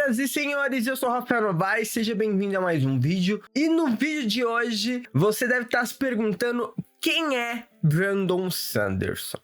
Senhoras e senhores, eu sou o Rafael Novaes, seja bem-vindo a mais um vídeo. E no vídeo de hoje, você deve estar se perguntando quem é Brandon Sanderson.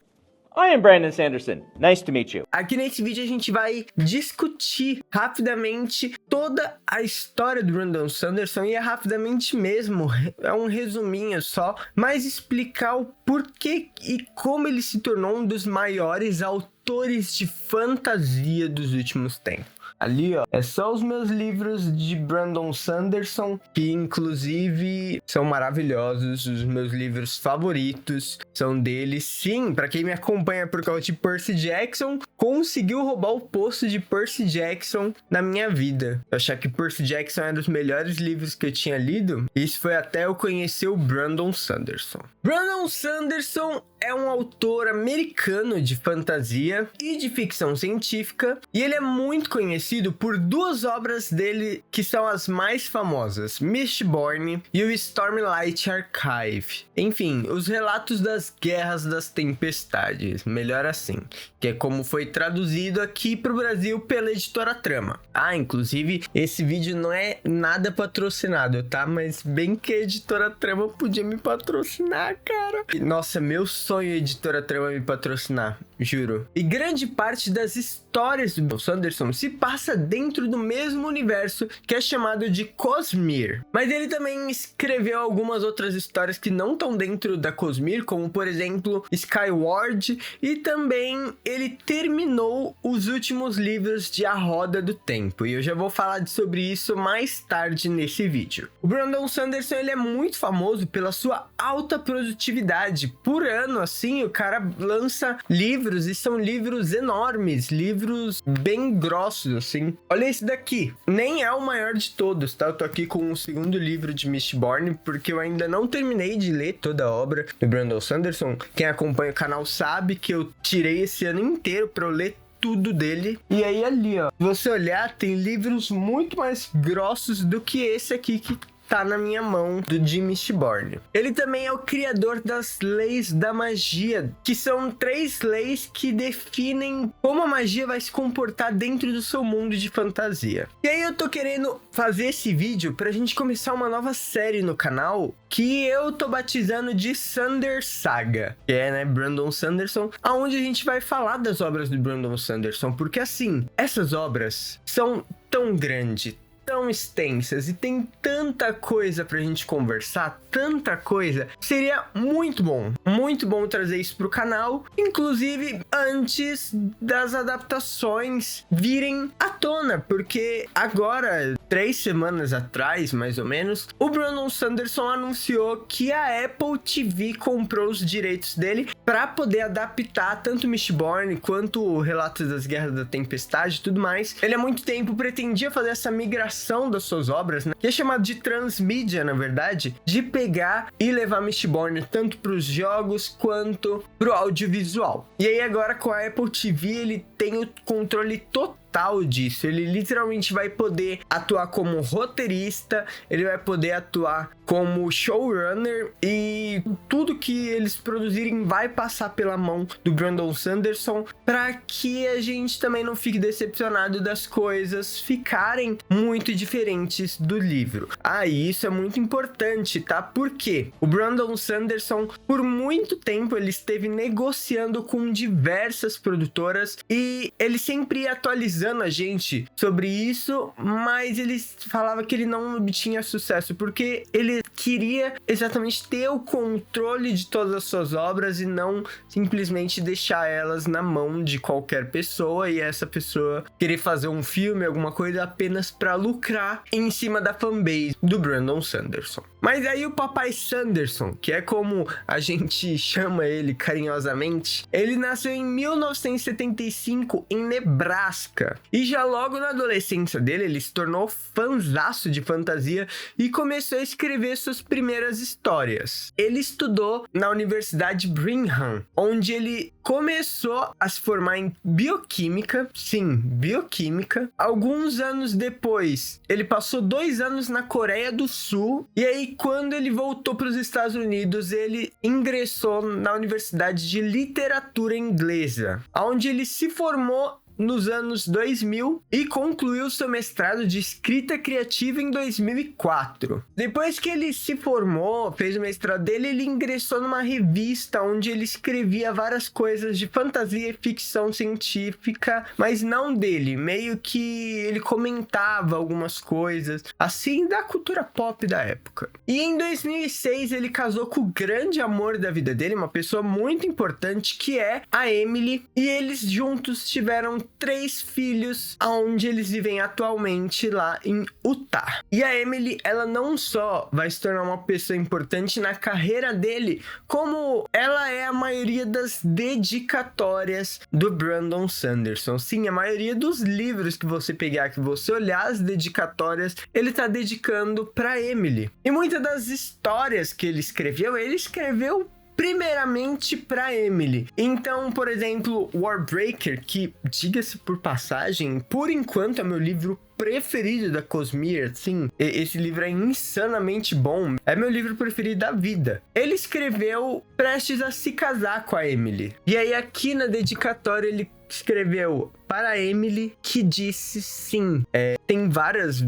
I am Brandon Sanderson. Nice to meet you. Aqui nesse vídeo a gente vai discutir rapidamente toda a história do Brandon Sanderson, e é rapidamente mesmo, é um resuminho só, mas explicar o porquê e como ele se tornou um dos maiores autores de fantasia dos últimos tempos. Ali, ó, é só os meus livros de Brandon Sanderson, que inclusive são maravilhosos, os meus livros favoritos são dele. Sim, pra quem me acompanha por causa de Percy Jackson, conseguiu roubar o posto de Percy Jackson na minha vida. Eu achava que Percy Jackson era um dos melhores livros que eu tinha lido, isso foi até eu conhecer o Brandon Sanderson. Brandon Sanderson é um autor americano de fantasia e de ficção científica, e ele é muito conhecido por duas obras dele que são as mais famosas, Mistborn e o Stormlight Archive. Enfim, os relatos das Guerras das Tempestades, melhor assim, que é como foi traduzido aqui para o Brasil pela Editora Trama. Ah, inclusive, esse vídeo não é nada patrocinado, tá? Mas bem que a Editora Trama podia me patrocinar, cara. Nossa, meu sonho a Editora Trama me patrocinar, juro. E grande parte das histórias do Sanderson se passa dentro do mesmo universo que é chamado de Cosmere. Mas ele também escreveu algumas outras histórias que não estão dentro da Cosmere, como por exemplo Skyward, e também ele terminou os últimos livros de A Roda do Tempo, e eu já vou falar sobre isso mais tarde nesse vídeo. O Brandon Sanderson, ele é muito famoso pela sua alta produtividade. Por ano, assim, o cara lança livros, e são livros enormes, livros bem grossos, assim. Olha esse daqui, nem é o maior de todos, tá? Eu tô aqui com o segundo livro de Mistborn, porque eu ainda não terminei de ler toda a obra do Brandon Sanderson. Quem acompanha o canal sabe que eu tirei esse ano inteiro pra eu ler tudo dele. E aí ali, ó, se você olhar, tem livros muito mais grossos do que esse aqui que tá na minha mão, do Jim Mistborn. Ele também é o criador das leis da magia, que são 3 leis que definem como a magia vai se comportar dentro do seu mundo de fantasia. E aí eu tô querendo fazer esse vídeo pra gente começar uma nova série no canal, que eu tô batizando de Sander Saga, que é, né, Brandon Sanderson, aonde a gente vai falar das obras do Brandon Sanderson, porque assim, essas obras são tão grandes, tão extensas, e tem tanta coisa pra gente conversar, tanta coisa, seria muito bom trazer isso pro canal, inclusive antes das adaptações virem à tona, porque agora, 3 semanas atrás, mais ou menos, o Brandon Sanderson anunciou que a Apple TV comprou os direitos dele para poder adaptar tanto Mistborn quanto o Relatos das Guerras da Tempestade e tudo mais. Ele há muito tempo pretendia fazer essa migração das suas obras, né, que é chamado de transmídia, na verdade, de pegar e levar Mistborn tanto para os jogos quanto para o audiovisual. E aí agora com a Apple TV ele tem o controle total disso. Ele literalmente vai poder atuar como roteirista, ele vai poder atuar como showrunner, e tudo que eles produzirem vai passar pela mão do Brandon Sanderson, para que a gente também não fique decepcionado das coisas ficarem muito diferentes do livro. Ah, e isso é muito importante, tá? Porque o Brandon Sanderson, por muito tempo, ele esteve negociando com diversas produtoras, e ele sempre ia atualizando a gente sobre isso, mas ele falava que ele não obtinha sucesso, porque ele queria exatamente ter o controle de todas as suas obras e não simplesmente deixar elas na mão de qualquer pessoa, e essa pessoa querer fazer um filme, alguma coisa apenas para lucrar em cima da fanbase do Brandon Sanderson. Mas aí o papai Sanderson, que é como a gente chama ele carinhosamente, ele nasceu em 1975 em Nebraska, e já logo na adolescência dele ele se tornou fanzaço de fantasia e começou a escrever suas primeiras histórias. Ele estudou na Universidade Brigham, onde ele começou a se formar em bioquímica. Sim, bioquímica. Alguns anos depois, ele passou 2 anos na Coreia do Sul, e aí quando ele voltou para os Estados Unidos, ele ingressou na Universidade de Literatura Inglesa, onde ele se formou nos anos 2000 e concluiu seu mestrado de escrita criativa em 2004. Depois que ele se formou, fez o mestrado dele, ele ingressou numa revista onde ele escrevia várias coisas de fantasia e ficção científica, mas não dele, meio que ele comentava algumas coisas, assim, da cultura pop da época. E em 2006 ele casou com o grande amor da vida dele, uma pessoa muito importante, que é a Emily, e eles juntos tiveram 3 filhos, onde eles vivem atualmente lá em Utah. E a Emily, ela não só vai se tornar uma pessoa importante na carreira dele, como ela é a maioria das dedicatórias do Brandon Sanderson. Sim, a maioria dos livros que você pegar, que você olhar as dedicatórias, ele tá dedicando pra Emily. E muitas das histórias que ele escreveu primeiramente para Emily. Então, por exemplo, Warbreaker, que, diga-se por passagem, por enquanto é meu livro preferido da Cosmere, assim, esse livro é insanamente bom, é meu livro preferido da vida. Ele escreveu prestes a se casar com a Emily. E aí aqui na dedicatória ele escreveu para Emily, que disse sim. Tem várias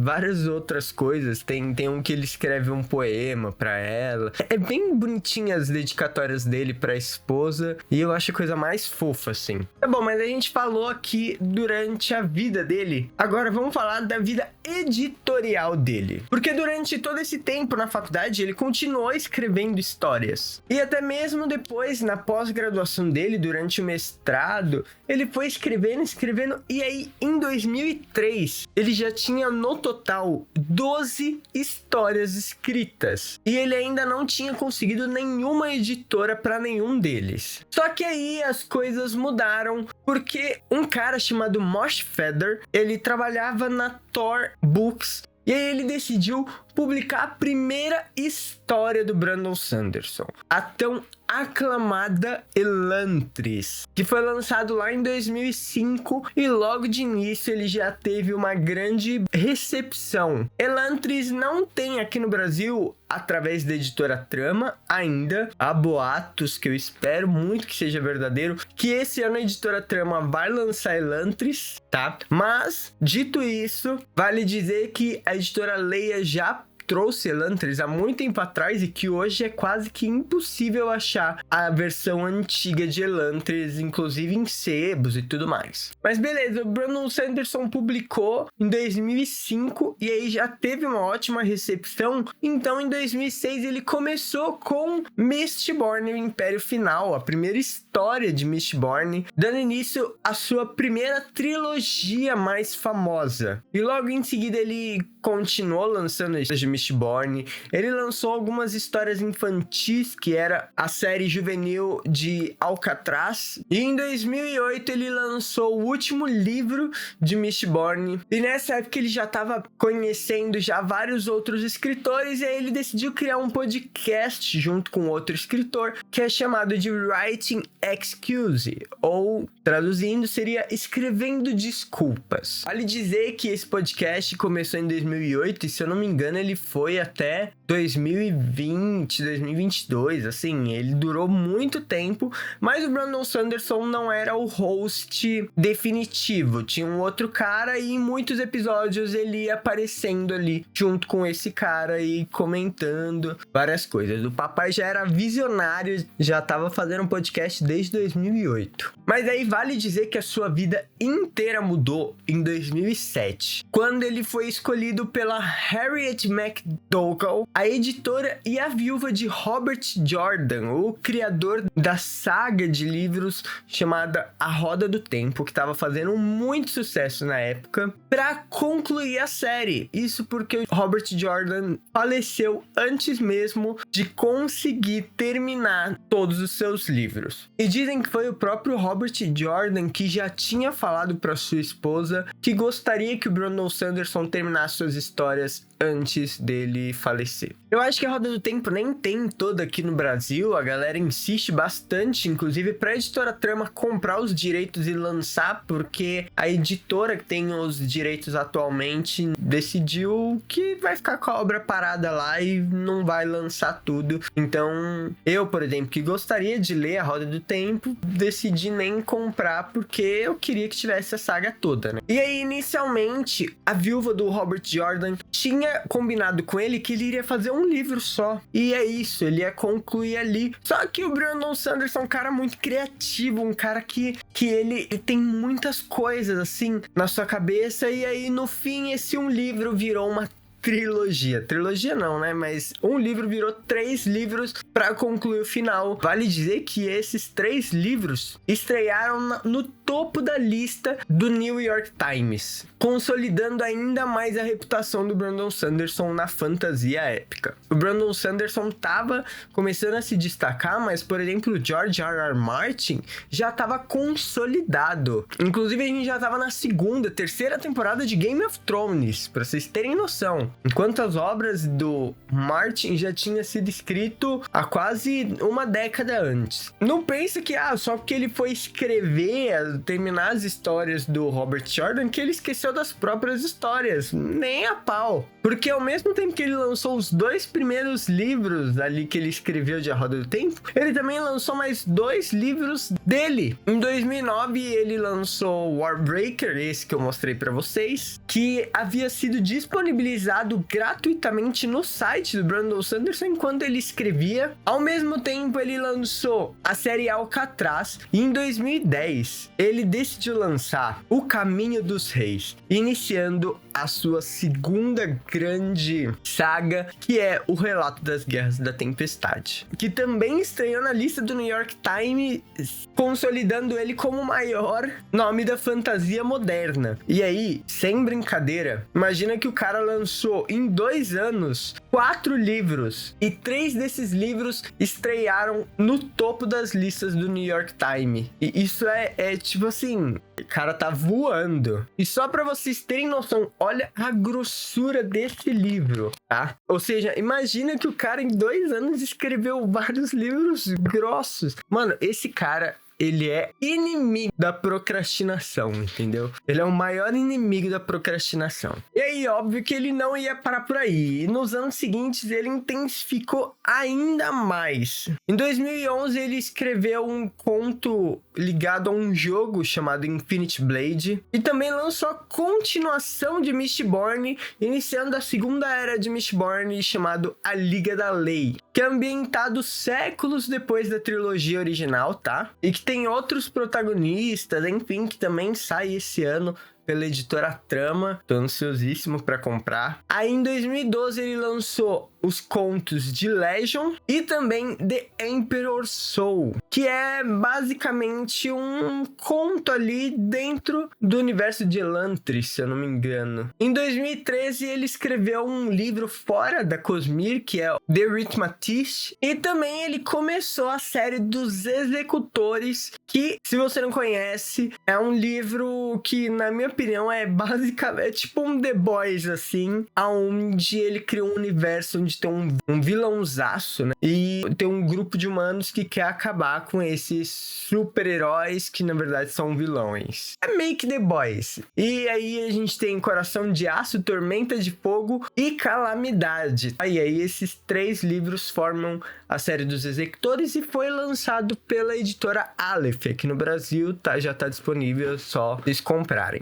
outras coisas. Tem um que ele escreve um poema para ela. É bem bonitinha as dedicatórias dele para a esposa, e eu acho a coisa mais fofa, assim. Tá bom, mas a gente falou aqui durante a vida dele. Agora vamos falar da vida editorial dele. Porque durante todo esse tempo na faculdade, ele continuou escrevendo histórias. E até mesmo depois, na pós-graduação dele, durante o mestrado, ele foi escrevendo, e aí em 2003 ele já tinha no total 12 histórias escritas, e ele ainda não tinha conseguido nenhuma editora para nenhum deles. Só que aí as coisas mudaram, porque um cara chamado Mosh Feather, ele trabalhava na Tor Books, e aí ele decidiu publicar a primeira história do Brandon Sanderson, a tão aclamada Elantris, que foi lançado lá em 2005, e logo de início ele já teve uma grande recepção. Elantris não tem aqui no Brasil através da editora Trama ainda. Há boatos, que eu espero muito que seja verdadeiro, que esse ano a editora Trama vai lançar Elantris, tá? Mas, dito isso, vale dizer que a editora Leia já trouxe Elantris há muito tempo atrás, e que hoje é quase que impossível achar a versão antiga de Elantris, inclusive em sebos e tudo mais. Mas beleza, o Brandon Sanderson publicou em 2005 e aí já teve uma ótima recepção. Então em 2006 ele começou com Mistborn, o Império Final, a primeira história de Mistborn, dando início à sua primeira trilogia mais famosa. E logo em seguida ele continuou lançando histórias de Mistborn. Ele lançou algumas histórias infantis, que era a série juvenil de Alcatraz. E em 2008 ele lançou o último livro de Mistborn. E nessa época ele já estava conhecendo já vários outros escritores, e aí ele decidiu criar um podcast junto com outro escritor, que é chamado de Writing Excuse, ou traduzindo seria Escrevendo Desculpas. Vale dizer que esse podcast começou em 2008 e, se eu não me engano, ele foi até 2020, 2022, assim, ele durou muito tempo, mas o Brandon Sanderson não era o host definitivo, tinha um outro cara, e em muitos episódios ele ia aparecendo ali junto com esse cara e comentando várias coisas. O papai já era visionário, já estava fazendo um podcast desde 2008. Mas aí vale dizer que a sua vida inteira mudou em 2007, quando ele foi escolhido pela Harriet McDougall, a editora e a viúva de Robert Jordan, o criador da saga de livros chamada A Roda do Tempo, que estava fazendo muito sucesso na época, para concluir a série. Isso porque o Robert Jordan faleceu antes mesmo de conseguir terminar todos os seus livros. E dizem que foi o próprio Robert Jordan que já tinha falado para sua esposa que gostaria que o Brandon Sanderson terminasse suas histórias antes dele falecer. Eu acho que a Roda do Tempo nem tem toda aqui no Brasil, a galera insiste bastante, inclusive pra editora Trama comprar os direitos e lançar, porque a editora que tem os direitos atualmente decidiu que vai ficar com a obra parada lá e não vai lançar tudo. Então, eu, por exemplo, que gostaria de ler a Roda do Tempo, decidi nem comprar porque eu queria que tivesse a saga toda, né? E aí, inicialmente, a viúva do Robert Jordan tinha combinado com ele que ele iria fazer um livro só. E é isso, ele ia concluir ali. Só que o Brandon Sanderson é um cara muito criativo, um cara que ele tem muitas coisas assim na sua cabeça, e aí no fim esse um livro virou uma trilogia. Trilogia não, né? Mas um livro virou 3 livros para concluir o final. Vale dizer que esses 3 livros estrearam no topo da lista do New York Times, consolidando ainda mais a reputação do Brandon Sanderson na fantasia épica. O Brandon Sanderson tava começando a se destacar, mas, por exemplo, o George R.R. Martin já tava consolidado. Inclusive, a gente já tava na terceira temporada de Game of Thrones, para vocês terem noção. Enquanto as obras do Martin já tinham sido escrito há quase uma década antes. Não pensa que, só porque ele foi escrever, terminar as histórias do Robert Jordan, que ele esqueceu das próprias histórias. Nem a pau. Porque ao mesmo tempo que ele lançou os 2 primeiros livros ali que ele escreveu de A Roda do Tempo, ele também lançou mais 2 livros dele. Em 2009, ele lançou Warbreaker, esse que eu mostrei pra vocês, que havia sido disponibilizado gratuitamente no site do Brandon Sanderson enquanto ele escrevia. Ao mesmo tempo, ele lançou a série Alcatraz, e em 2010, ele decidiu lançar O Caminho dos Reis, iniciando a sua segunda grande saga, que é o Relato das Guerras da Tempestade, que também estreou na lista do New York Times, consolidando ele como o maior nome da fantasia moderna. E aí, sem brincadeira, imagina que o cara lançou em 2 anos 4 livros, e 3 desses livros estrearam no topo das listas do New York Times. E isso é tipo assim, o cara tá voando. E só pra vocês terem noção, olha a grossura desse livro, tá? Ou seja, imagina que o cara em 2 anos escreveu vários livros grossos. Mano, esse cara, ele é inimigo da procrastinação, entendeu? Ele é o maior inimigo da procrastinação. E aí, óbvio que ele não ia parar por aí. E nos anos seguintes, ele intensificou ainda mais. Em 2011, ele escreveu um conto ligado a um jogo chamado Infinite Blade. E também lançou a continuação de Mistborn, iniciando a segunda era de Mistborn, chamado A Liga da Lei, que é ambientado séculos depois da trilogia original, tá? E que tem outros protagonistas, enfim, que também sai esse ano pela editora Trama. Tô ansiosíssimo para comprar. Aí em 2012 ele lançou os contos de Legion e também The Emperor's Soul, que é basicamente um conto ali dentro do universo de Elantris, se eu não me engano. Em 2013 ele escreveu um livro fora da Cosmere, que é The Arithmetist, e também ele começou a série dos Executores, que, se você não conhece, é um livro que, na minha opinião, é basicamente tipo um The Boys, assim, aonde ele criou um universo onde tem um vilãozaço, né? E tem um grupo de humanos que quer acabar com esses super-heróis que, na verdade, são vilões. É meio que The Boys. E aí a gente tem Coração de Aço, Tormenta de Fogo e Calamidade. E aí esses 3 livros formam a série dos Executores e foi lançado pela editora Aleph. Aqui no Brasil já tá disponível, é só vocês comprarem.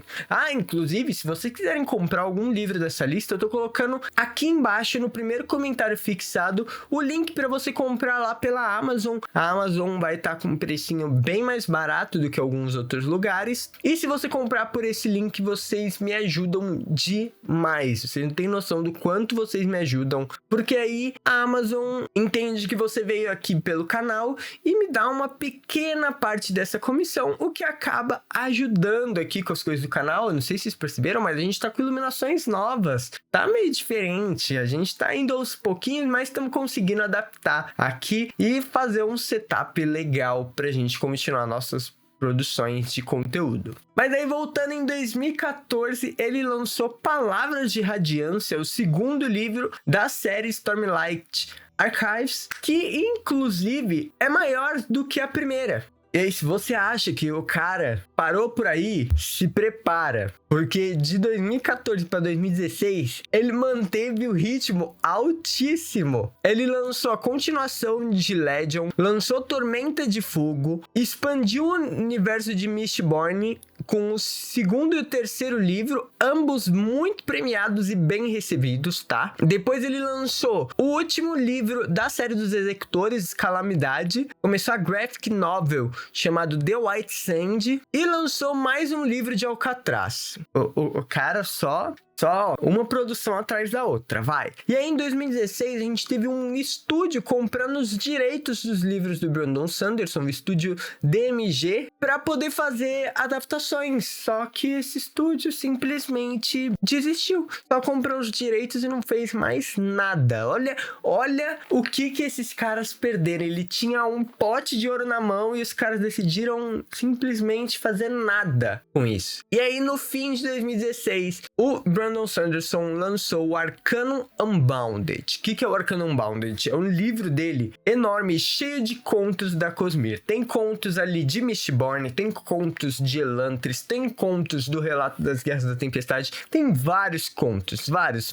Inclusive, se vocês quiserem comprar algum livro dessa lista, eu tô colocando aqui embaixo, no primeiro comentário fixado, o link para você comprar lá pela Amazon. A Amazon vai estar com um precinho bem mais barato do que alguns outros lugares. E se você comprar por esse link, vocês me ajudam demais. Vocês não têm noção do quanto vocês me ajudam, porque aí a Amazon entende que você veio aqui pelo canal e me dá uma pequena parte dessa comissão, o que acaba ajudando aqui com as coisas do canal. Eu não sei se vocês perceberam, mas a gente tá com iluminações novas, tá meio diferente, a gente tá indo aos pouquinhos, mas estamos conseguindo adaptar aqui e fazer um setup legal pra gente continuar nossas produções de conteúdo. Mas aí, voltando em 2014, ele lançou Palavras de Radiância, o segundo livro da série Stormlight Archives, que inclusive é maior do que a primeira. E aí, se você acha que o cara parou por aí, se prepara. Porque de 2014 para 2016, ele manteve o ritmo altíssimo. Ele lançou a continuação de Legion, lançou Tormenta de Fogo, expandiu o universo de Mistborn com o segundo e o terceiro livro, ambos muito premiados e bem recebidos, tá? Depois ele lançou o último livro da série dos Executores, Calamidade, começou a graphic novel chamado The White Sand e lançou mais um livro de Alcatraz. O cara só uma produção atrás da outra, vai. E aí, em 2016, a gente teve um estúdio comprando os direitos dos livros do Brandon Sanderson, o estúdio DMG, para poder fazer adaptações. Só que esse estúdio simplesmente desistiu. Só comprou os direitos e não fez mais nada. Olha o que esses caras perderam. Ele tinha um pote de ouro na mão e os caras decidiram simplesmente fazer nada com isso. E aí, no fim de 2016, o Brandon Sanderson lançou o Arcanum Unbounded. O que é o Arcanum Unbounded? É um livro dele enorme, cheio de contos da Cosmere. Tem contos ali de Mistborn, tem contos de Elantris, tem contos do Relato das Guerras da Tempestade, tem vários contos, vários.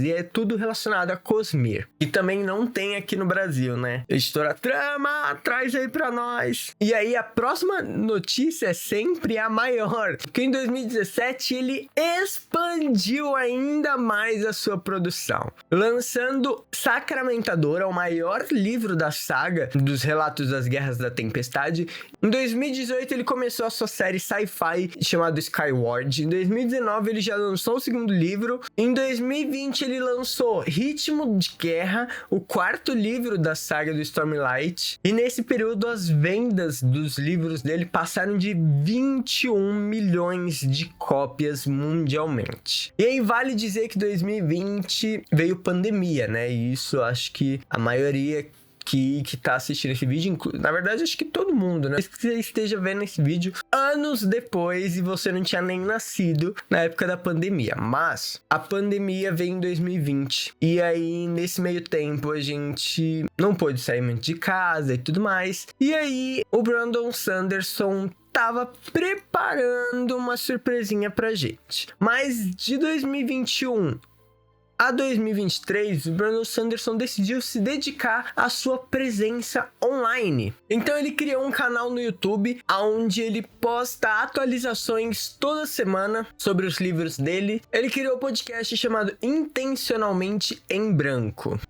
E é tudo relacionado a Cosmere. E também não tem aqui no Brasil, né? Editora Trama, traz aí pra nós. E aí a próxima notícia é sempre a maior, porque em 2017 ele expandiu ainda mais a sua produção, lançando Sacramentadora, o maior livro da saga dos Relatos das Guerras da Tempestade. Em 2018 ele começou a sua série sci-fi chamada Skyward. Em 2019 ele já lançou o segundo livro. Em 2020 ele lançou Ritmo de Guerra, o quarto livro da saga do Stormlight. E nesse período as vendas dos livros dele passaram de 21 milhões de cópias mundialmente. E aí vale dizer que 2020 veio pandemia, né? E isso acho que a maioria que tá assistindo esse vídeo, na verdade acho que todo mundo, né? Que você esteja vendo esse vídeo anos depois e você não tinha nem nascido na época da pandemia, mas a pandemia veio em 2020 e aí nesse meio tempo a gente não pôde sair muito de casa e tudo mais, e aí o Brandon Sanderson tava preparando uma surpresinha pra gente. Mas de 2021 a 2023, o Brandon Sanderson decidiu se dedicar à sua presença online. Então ele criou um canal no YouTube, onde ele posta atualizações toda semana sobre os livros dele. Ele criou um podcast chamado Intencionalmente em Branco.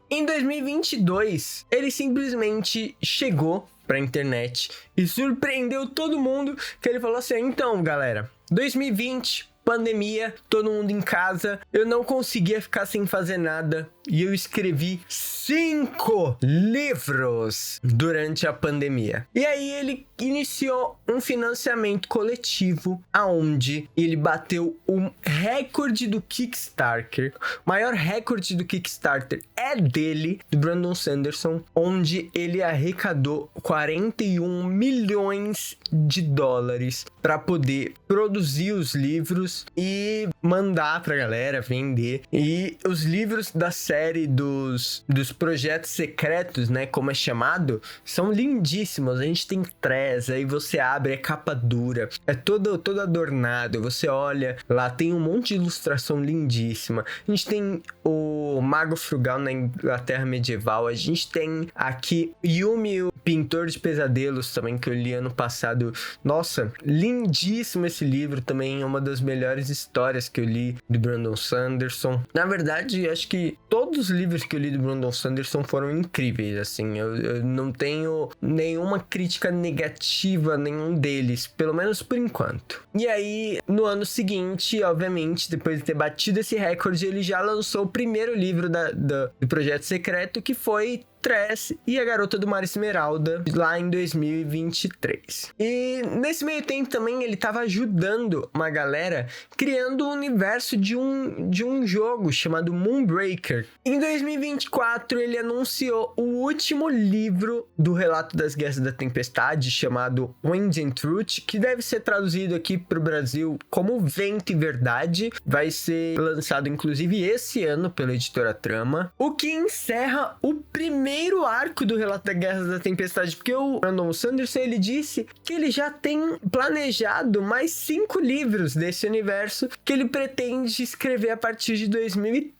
Em 2022, ele simplesmente chegou pra internet e surpreendeu todo mundo, que ele falou assim: então galera, 2020, pandemia, todo mundo em casa, eu não conseguia ficar sem fazer nada e eu escrevi 5 livros durante a pandemia. E aí ele iniciou um financiamento coletivo, aonde ele bateu um recorde do Kickstarter. O maior recorde do Kickstarter é dele, do Brandon Sanderson, onde ele arrecadou 41 milhões de dólares para poder produzir os livros e mandar pra galera vender. E os livros da série dos projetos secretos, né, como é chamado, são lindíssimos. A gente tem três, aí você abre, é capa dura, é todo adornado, você olha, lá tem um monte de ilustração lindíssima. A gente tem o Mago Frugal na Inglaterra medieval, a gente tem aqui Yumi, o Pintor de Pesadelos, também, que eu li ano passado. Nossa, lindíssimo esse livro, também é uma das melhores histórias que eu li do Brandon Sanderson. Na verdade, acho que todos os livros que eu li do Brandon Sanderson foram incríveis, assim, eu não tenho nenhuma crítica negativa a nenhum deles, pelo menos por enquanto. E aí, no ano seguinte, obviamente, depois de ter batido esse recorde, ele já lançou o primeiro livro do projeto secreto, que foi Tress e A Garota do Mar Esmeralda, lá em 2023. E nesse meio tempo também ele estava ajudando uma galera criando o universo de um jogo chamado Moonbreaker. Em 2024 ele anunciou o último livro do Relato das Guerras da Tempestade, chamado Wind and Truth, que deve ser traduzido aqui para o Brasil como Vento e Verdade. Vai ser lançado inclusive esse ano pela editora Trama, o que encerra o primeiro arco do Relato das Guerras da Tempestade, porque o Brandon Sanderson ele disse que ele já tem planejado mais 5 livros desse universo que ele pretende escrever a partir de 2030.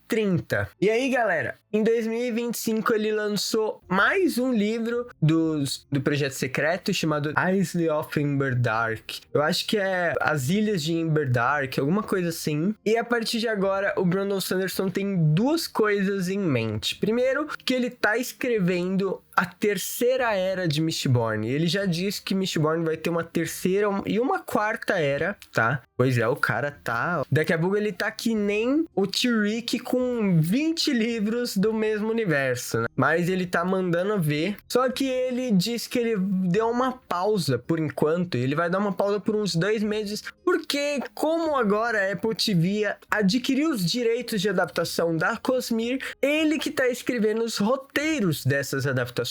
E aí, galera, em 2025 ele lançou mais um livro do Projeto Secreto chamado Isle of Emberdark. Eu acho que é As Ilhas de Emberdark, alguma coisa assim. E a partir de agora, o Brandon Sanderson tem 2 coisas em mente. Primeiro, que ele tá escrevendo a terceira era de Mistborn. Ele já disse que Mistborn vai ter uma terceira e uma quarta era, tá? Pois é, o cara tá... Daqui a pouco ele tá que nem o Tyrick com 20 livros do mesmo universo, né? Mas ele tá mandando ver. Só que ele disse que ele deu uma pausa por enquanto. Ele vai dar uma pausa por uns 2 meses. Porque como agora a Apple TV adquiriu os direitos de adaptação da Cosmere, ele que tá escrevendo os roteiros dessas adaptações.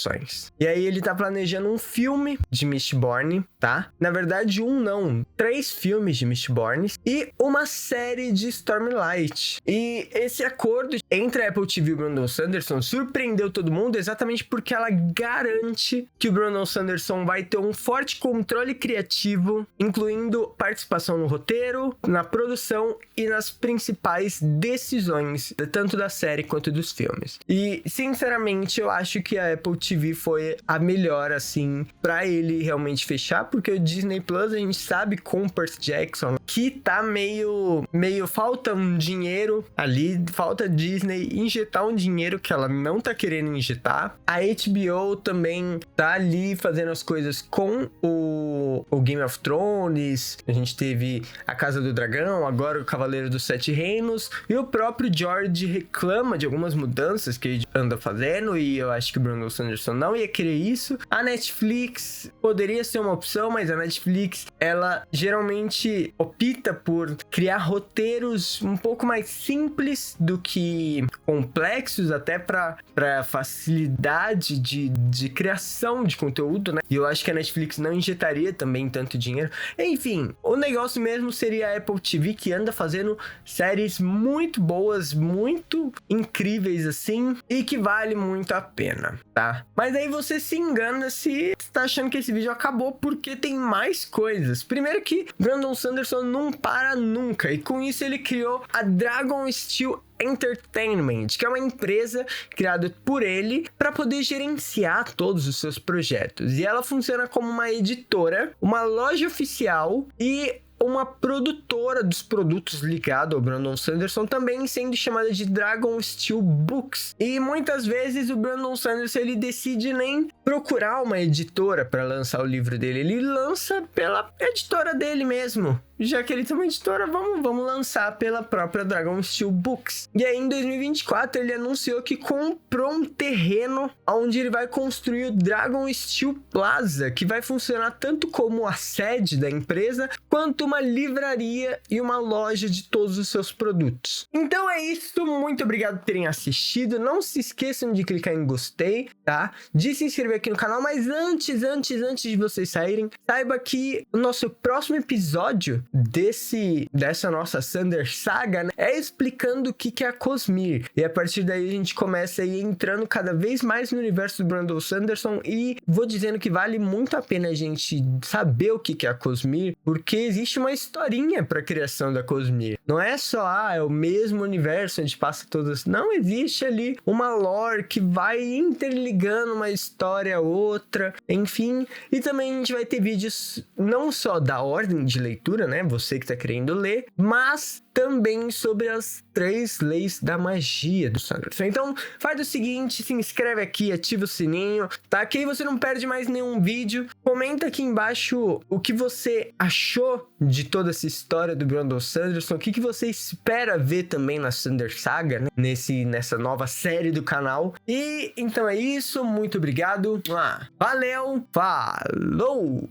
E aí ele tá planejando um filme de Mistborn, tá? Na verdade, 3 filmes de Mistborn e uma série de Stormlight. E esse acordo entre a Apple TV e o Brandon Sanderson surpreendeu todo mundo exatamente porque ela garante que o Brandon Sanderson vai ter um forte controle criativo, incluindo participação no roteiro, na produção e nas principais decisões, tanto da série quanto dos filmes. E, sinceramente, eu acho que a Apple TV foi a melhor, assim, pra ele realmente fechar, porque o Disney Plus, a gente sabe com o Percy Jackson, que tá meio falta um dinheiro ali, falta Disney injetar um dinheiro que ela não tá querendo injetar. A HBO também tá ali fazendo as coisas com o Game of Thrones, a gente teve a Casa do Dragão, agora o Cavaleiro dos 7 Reinos, e o próprio George reclama de algumas mudanças que ele anda fazendo, e eu acho que o Brandon Sanderson não ia querer isso. A Netflix poderia ser uma opção, mas a Netflix, ela geralmente opta por criar roteiros um pouco mais simples do que complexos, até para facilidade de criação de conteúdo, né? E eu acho que a Netflix não injetaria também tanto dinheiro. Enfim, o negócio mesmo seria a Apple TV, que anda fazendo séries muito boas, muito incríveis assim, e que vale muito a pena, tá? Mas aí você se engana se tá achando que esse vídeo acabou, porque tem mais coisas. Primeiro que Brandon Sanderson não para nunca, e com isso ele criou a Dragon Steel Entertainment, que é uma empresa criada por ele para poder gerenciar todos os seus projetos. E ela funciona como uma editora, uma loja oficial e uma produtora dos produtos ligado ao Brandon Sanderson, também sendo chamada de Dragon Steel Books. E muitas vezes o Brandon Sanderson ele decide nem procurar uma editora para lançar o livro dele, ele lança pela editora dele mesmo. Já que ele tem uma editora, vamos lançar pela própria Dragon Steel Books. E aí, em 2024, ele anunciou que comprou um terreno onde ele vai construir o Dragon Steel Plaza, que vai funcionar tanto como a sede da empresa, quanto uma livraria e uma loja de todos os seus produtos. Então é isso, muito obrigado por terem assistido. Não se esqueçam de clicar em gostei, tá? De se inscrever aqui no canal, mas antes de vocês saírem, saiba que o nosso próximo episódio dessa nossa Sander Saga, né, é explicando o que é a Cosmere, e a partir daí a gente começa a ir entrando cada vez mais no universo do Brandon Sanderson, e vou dizendo que vale muito a pena a gente saber o que é a Cosmere, porque existe uma historinha para a criação da Cosmere, não é só é o mesmo universo onde passa todas, não, existe ali uma lore que vai interligando uma história a outra, enfim, e também a gente vai ter vídeos não só da ordem de leitura, né, Você que tá querendo ler, mas também sobre as 3 leis da magia do Sanderson. Então, faz o seguinte, se inscreve aqui, ativa o sininho, tá? Que aí você não perde mais nenhum vídeo. Comenta aqui embaixo o que você achou de toda essa história do Brandon Sanderson, o que você espera ver também na Sunder Saga, né? Nessa nova série do canal. E então é isso, muito obrigado. Valeu, falou!